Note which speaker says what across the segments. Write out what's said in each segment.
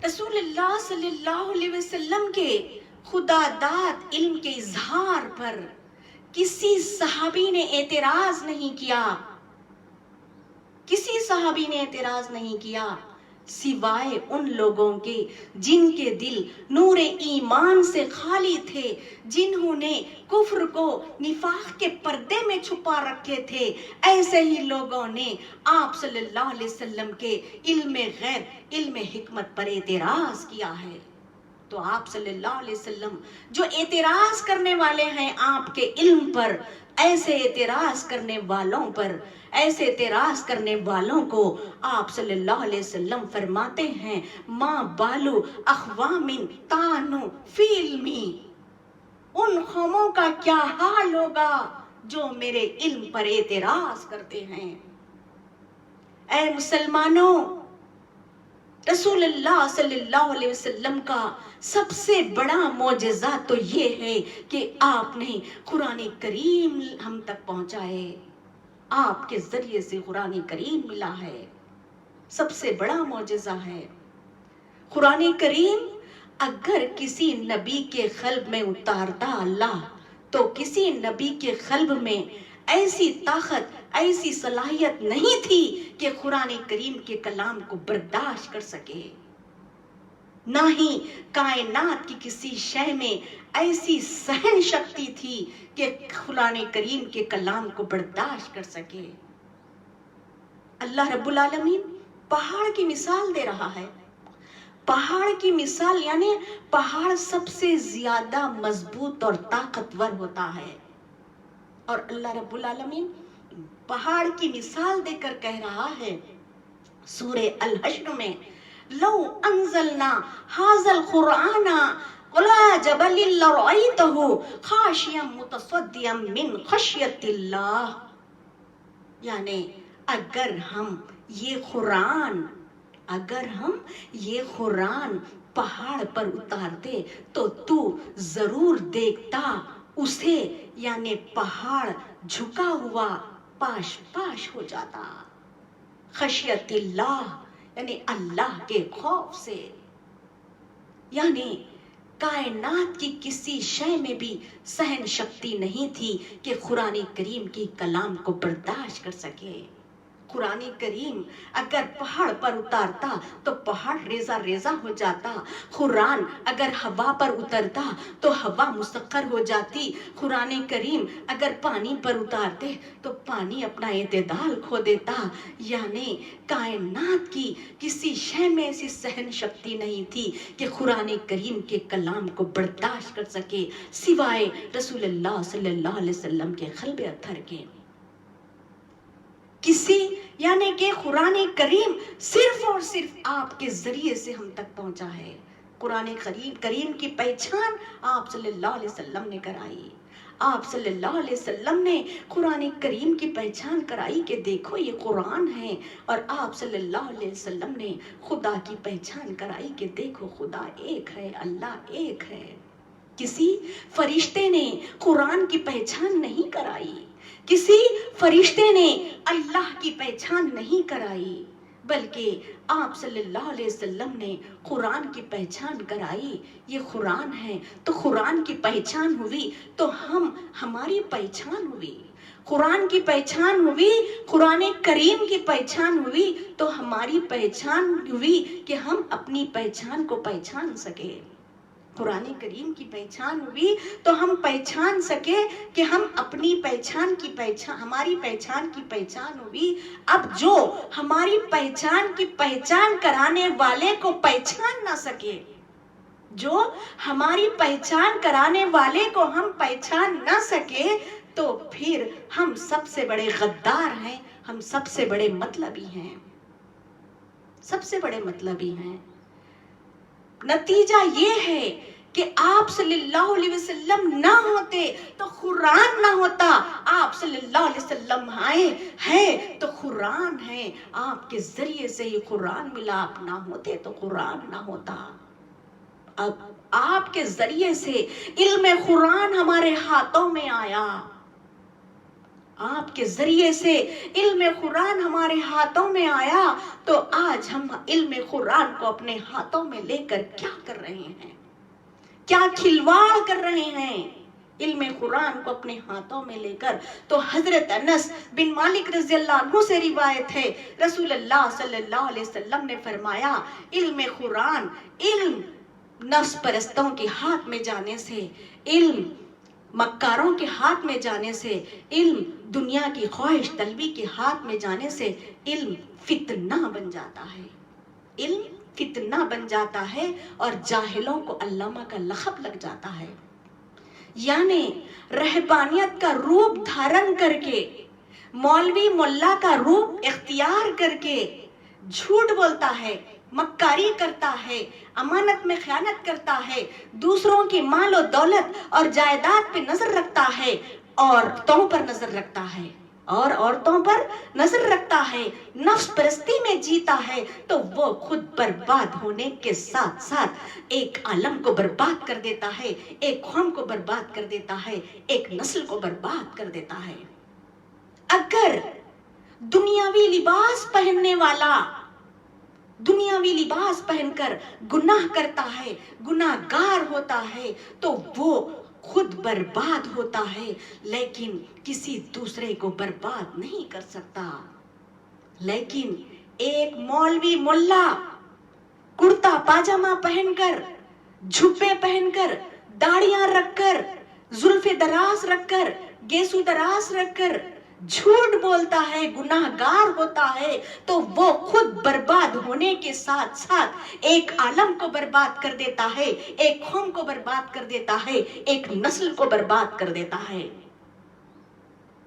Speaker 1: رسول اللہ صلی اللہ علیہ وسلم کے خدا داد علم کے اظہار پر کسی صحابی نے اعتراض نہیں کیا، کسی صحابی نے اعتراض نہیں کیا سوائے ان لوگوں کے جن کے دل نور ایمان سے خالی تھے، جنہوں نے کفر کو نفاق کے پردے میں چھپا رکھے تھے۔ ایسے ہی لوگوں نے آپ صلی اللہ علیہ وسلم کے علم غیب، علم حکمت پر اعتراض کیا ہے۔ تو آپ صلی اللہ علیہ وسلم جو اعتراض کرنے والے ہیں آپ کے علم پر، ایسے اعتراض کرنے والوں پر، ایسے اعتراض کرنے والوں کو آپ صلی اللہ علیہ وسلم فرماتے ہیں ما بالو اقوام طعنوا فی علمی، ان قوموں کا کیا حال ہوگا جو میرے علم پر اعتراض کرتے ہیں۔ اے مسلمانوں، رسول اللہ صلی اللہ علیہ وسلم کا سب سے بڑا معجزہ تو یہ ہے کہ آپ نے قرآن کریم ہم تک پہنچائے، آپ کے ذریعے سے قرآن کریم ملا ہے، سب سے بڑا معجزہ ہے۔ قرآن کریم اگر کسی نبی کے قلب میں اتارتا اللہ، تو کسی نبی کے قلب میں ایسی طاقت، ایسی صلاحیت نہیں تھی کہ قرآن کریم کے کلام کو برداشت کر سکے، نہ ہی کائنات کی کسی شے میں ایسی سہن شکتی تھی کہ قرآن کریم کے کلام کو برداشت کر سکے۔ اللہ رب العالمین پہاڑ کی مثال دے رہا ہے، پہاڑ کی مثال یعنی پہاڑ سب سے زیادہ مضبوط اور طاقتور ہوتا ہے، اور اللہ رب العالمین پہاڑ کی مثال دے کر کہہ رہا ہے سورہ الحشر میں لو انزلنا هذا القرآن على جبل لرأيته خاشعا متصدعا من خشیۃ اللہ، یعنی اگر ہم یہ قرآن پہاڑ پر اتارتے تو تو ضرور دیکھتا اسے، یعنی پہاڑ جھکا ہوا پاش پاش ہو جاتا، خشیت اللہ یعنی اللہ کے خوف سے، یعنی کائنات کی کسی شے میں بھی سہن شکتی نہیں تھی کہ قرآن کریم کی کلام کو برداشت کر سکے۔ قرآن کریم اگر پہاڑ پر اتارتا تو پہاڑ ریزہ ریزہ ہو جاتا، قرآن اگر ہوا پر اترتا تو ہوا مسخر ہو جاتی، قرآن کریم اگر پانی پر اتارتے تو پانی اپنا اعتدال کھو دیتا، یعنی کائنات کی کسی شے میں ایسی سہن شکتی نہیں تھی کہ قرآن کریم کے کلام کو برداشت کر سکے سوائے رسول اللہ صلی اللہ علیہ وسلم کے قلب اطہر کے۔ یعنی کہ قرآن کریم صرف اور صرف آپ کے ذریعے سے ہم تک پہنچا ہے۔ قرآن کریم کی پہچان آپ صلی اللہ علیہ وسلم نے کرائی، آپ صلی اللہ علیہ وسلم نے قرآن کریم کی پہچان کرائی کہ دیکھو یہ قرآن ہے، اور آپ صلی اللہ علیہ وسلم نے خدا کی پہچان کرائی کہ دیکھو خدا ایک ہے، اللہ ایک ہے۔ کسی فرشتے نے قرآن کی پہچان نہیں کرائی، کسی فرشتے نے اللہ کی پہچان نہیں کرائی، بلکہ آپ صلی اللہ علیہ وسلم نے قرآن کی پہچان کرائی۔ یہ قرآن ہے تو قرآن کی پہچان ہوئی تو ہماری پہچان ہوئی، قرآن کی پہچان ہوئی، قرآن کریم کی پہچان ہوئی تو ہماری پہچان ہوئی کہ ہم اپنی پہچان کو پہچان سکے۔ قرآن کریم کی پہچان ہوئی تو ہم پہچان سکے کہ ہم اپنی پہچان کی پہچان، ہماری پہچان کی پہچان ہوئی۔ اب جو ہماری پہچان کی پہچان کرانے والے کو پہچان نہ سکے، جو ہماری پہچان کرانے والے کو ہم پہچان نہ سکے، تو پھر ہم سب سے بڑے غدار ہیں، ہم سب سے بڑے مطلبی ہیں، سب سے بڑے مطلبی ہیں۔ نتیجہ یہ ہے کہ آپ صلی اللہ علیہ وسلم نہ ہوتے تو قرآن نہ ہوتا، آپ صلی اللہ علیہ وسلم آئے ہیں تو قرآن ہے، آپ کے ذریعے سے ہی قرآن ملا، آپ نہ ہوتے تو قرآن نہ ہوتا۔ اب آپ کے ذریعے سے علم قرآن ہمارے ہاتھوں میں آیا، آپ کے ذریعے سے علم قرآن ہمارے ہاتھوں میں آیا، تو آج ہم علم قرآن کو اپنے ہاتھوں میں لے کر کیا کر رہے ہیں، کیا کھلواڑ کر رہے ہیں علم قرآن کو اپنے ہاتھوں میں لے کر۔ تو حضرت انس بن مالک رضی اللہ عنہ سے روایت ہے، رسول اللہ صلی اللہ علیہ وسلم نے فرمایا، علم قرآن، علم نفس پرستوں کے ہاتھ میں جانے سے، علم مکاروں کے ہاتھ میں جانے سے، علم دنیا کی خواہش طلبی کے ہاتھ میں جانے سے علم فتنہ بن جاتا ہے، علم فتنہ بن جاتا ہے، اور جاہلوں کو علامہ کا لقب لگ جاتا ہے۔ یعنی رہبانیت کا روپ دھارن کر کے، مولوی ملا کا روپ اختیار کر کے جھوٹ بولتا ہے، مکاری کرتا ہے، امانت میں خیانت کرتا ہے، دوسروں کی مال و دولت اور جائیداد پہ نظر رکھتا ہے، عورتوں پر نظر رکھتا ہے، اور عورتوں پر نظر رکھتا ہے، نفس پرستی میں جیتا ہے، تو وہ خود برباد ہونے کے ساتھ ساتھ ایک عالم کو برباد کر دیتا ہے، ایک قوم کو برباد کر دیتا ہے، ایک نسل کو برباد کر دیتا ہے۔ اگر دنیاوی لباس پہننے والا دنیاوی لباس پہن کر گناہ کرتا ہے، گناہ گار ہوتا ہے، تو وہ خود برباد ہوتا ہے، لیکن کسی دوسرے کو برباد نہیں کر سکتا۔ لیکن ایک مولوی ملا کرتا پاجامہ پہن کر، جھبے پہن کر، داڑیاں رکھ کر، زلفیں دراز رکھ کر، گیسو دراز رکھ کر جھوٹ بولتا ہے، گناہ گار ہوتا ہے، تو وہ خود برباد ہونے کے ساتھ ساتھ ایک عالم کو برباد کر دیتا ہے، ایک قوم کو برباد کر دیتا ہے، ایک نسل کو برباد کر دیتا ہے۔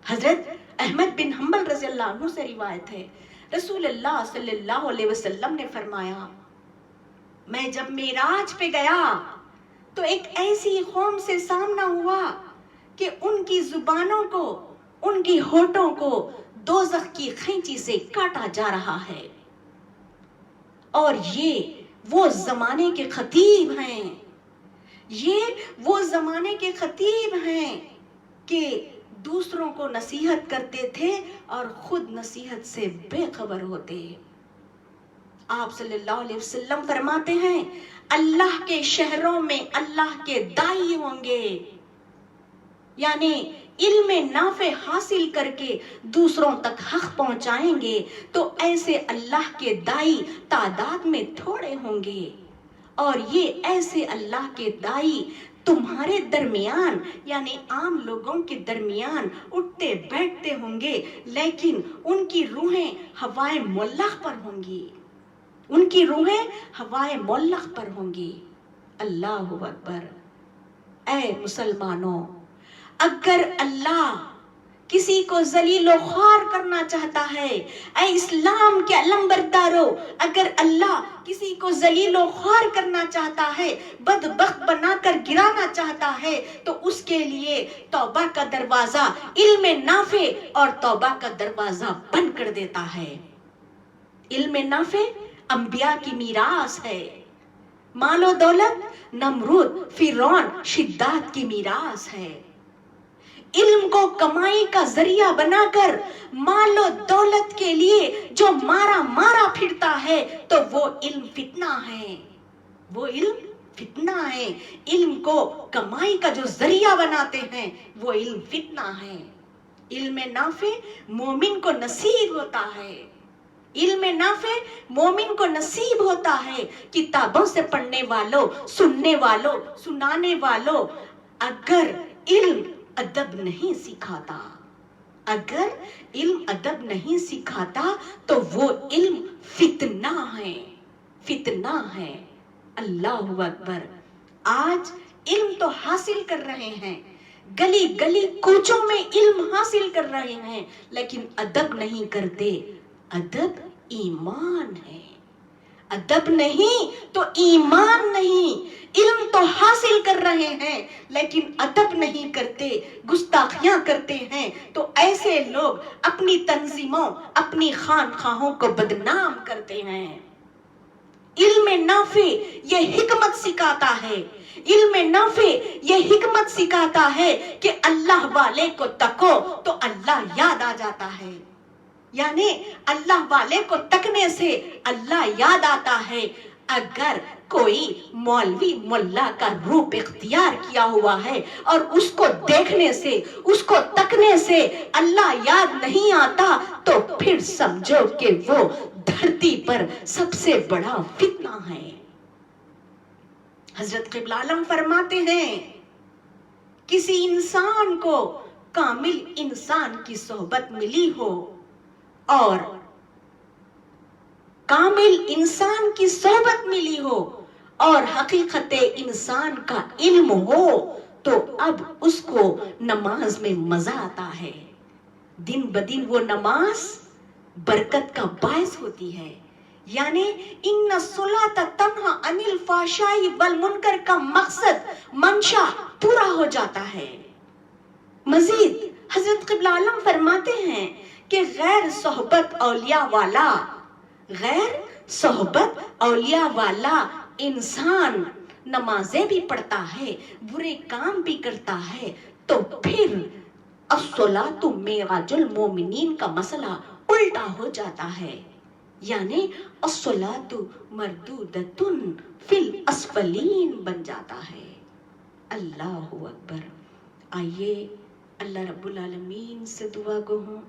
Speaker 1: حضرت احمد بن حنبل رضی اللہ عنہ سے روایت ہے، رسول اللہ صلی اللہ علیہ وسلم نے فرمایا، میں جب معراج پہ گیا تو ایک ایسی قوم سے سامنا ہوا کہ ان کی زبانوں کو، ان کی ہونٹوں کو دوزخ کی کھینچی سے کاٹا جا رہا ہے، اور یہ وہ زمانے کے خطیب ہیں، یہ وہ زمانے کے خطیب ہیں کہ دوسروں کو نصیحت کرتے تھے اور خود نصیحت سے بے خبر ہوتے۔ آپ صلی اللہ علیہ وسلم فرماتے ہیں، اللہ کے شہروں میں اللہ کے داعی ہوں گے، یعنی علم نافع حاصل کر کے دوسروں تک حق پہنچائیں گے، تو ایسے اللہ کے داعی تعداد میں تھوڑے ہوں گے، اور یہ ایسے اللہ کے داعی تمہارے درمیان یعنی عام لوگوں کے درمیان اٹھتے بیٹھتے ہوں گے، لیکن ان کی روحیں ہوائے مولخ پر ہوں گی، ان کی روحیں ہوائے مولخ پر ہوں گی۔ اللہ اکبر۔ اے مسلمانوں، اگر اللہ کسی کو ذلیل و خوار کرنا چاہتا ہے، اے اسلام کے علمبرداروں، اگر اللہ کسی کو ذلیل و خوار کرنا چاہتا ہے، بدبخت بنا کر گرانا چاہتا ہے، تو اس کے لیے توبہ کا دروازہ علم نافع اور توبہ کا دروازہ بند کر دیتا ہے۔ علم نافع انبیاء کی میراث ہے، مال و دولت نمرود، فرعون، شداد کی میراث ہے۔ علم کو کمائی کا ذریعہ بنا کر مال و دولت کے لیے جو مارا پھرتا ہے، تو وہ علم فتنہ ہے، وہ علم فتنہ ہے۔ علم کو کمائی کا جو ذریعہ بناتے ہیں، وہ علم فتنہ ہے۔ علم نافع مومن کو نصیب ہوتا ہے، علم نافع مومن کو نصیب ہوتا ہے۔ کتابوں سے پڑھنے والوں، سننے والوں، سنانے والوں، اگر علم ادب نہیں سکھاتا، اگر علم ادب نہیں سکھاتا، تو وہ علم فتنہ ہے، فتنہ ہے۔ اللہ اکبر۔ آج علم تو حاصل کر رہے ہیں، گلی گلی کوچوں میں علم حاصل کر رہے ہیں، لیکن ادب نہیں کرتے۔ ادب ایمان ہے، ادب نہیں تو ایمان نہیں۔ علم تو حاصل کر رہے ہیں لیکن ادب نہیں کرتے، گستاخیاں کرتے ہیں، تو ایسے لوگ اپنی تنظیموں، اپنی خانقاہوں کو بدنام کرتے ہیں۔ علم نافع یہ حکمت سکھاتا ہے، علم نافع یہ حکمت سکھاتا ہے کہ اللہ والے کو تکو تو اللہ یاد آ جاتا ہے، یعنی اللہ والے کو تکنے سے اللہ یاد آتا ہے۔ اگر کوئی مولوی ملا کا روپ اختیار کیا ہوا ہے اور اس کو دیکھنے سے، اس کو تکنے سے اللہ یاد نہیں آتا تو پھر سمجھو کہ وہ دھرتی پر سب سے بڑا فتنہ ہے۔ حضرت قبلہ عالم فرماتے ہیں کسی انسان کو کامل انسان کی صحبت ملی ہو اور کامل انسان کی صحبت ملی ہو اور حقیقت انسان کا علم ہو تو اب اس کو نماز میں مزہ آتا ہے، دن بدن وہ نماز برکت کا باعث ہوتی ہے، یعنی ان الصلاۃ تنہی عن الفحشاء والمنکر کا مقصد منشا پورا ہو جاتا ہے۔ مزید حضرت قبلہ عالم فرماتے ہیں کہ غیر صحبت اولیاء والا انسان نمازیں بھی پڑھتا ہے، برے کام بھی کرتا ہے، تو پھر الصلاۃ معراج المومنین کا مسئلہ الٹا ہو جاتا ہے، یعنی الصلاۃ مردودۃ فی الاسفلین بن جاتا ہے۔ اللہ اکبر۔ آئیے اللہ رب العالمین سے دعا گو ہوں،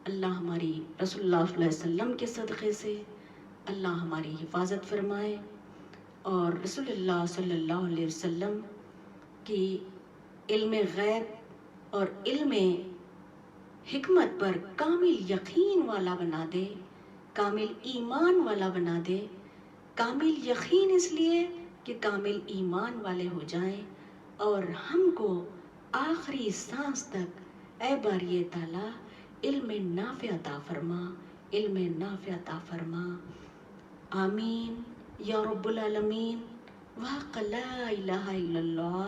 Speaker 1: اللہ ہماری رسول اللہ صلی اللہ علیہ وسلم کے صدقے سے اللہ ہماری حفاظت فرمائے اور رسول اللہ صلی اللہ علیہ وسلم کی علم غیب اور علم حکمت پر کامل یقین والا بنا دے، کامل ایمان والا بنا دے۔ کامل یقین اس لیے کہ کامل ایمان والے ہو جائیں اور ہم کو آخری سانس تک اے باری تعالیٰ علم نافع عطا فرما، علم نافع عطا فرما، آمین یا رب العالمین۔ وحق لا الہ الا اللہ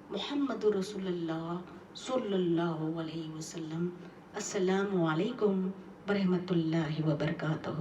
Speaker 1: محمد رسول اللہ صلی اللہ علیہ وسلم۔ السلام علیکم ورحمۃ اللہ وبرکاتہ۔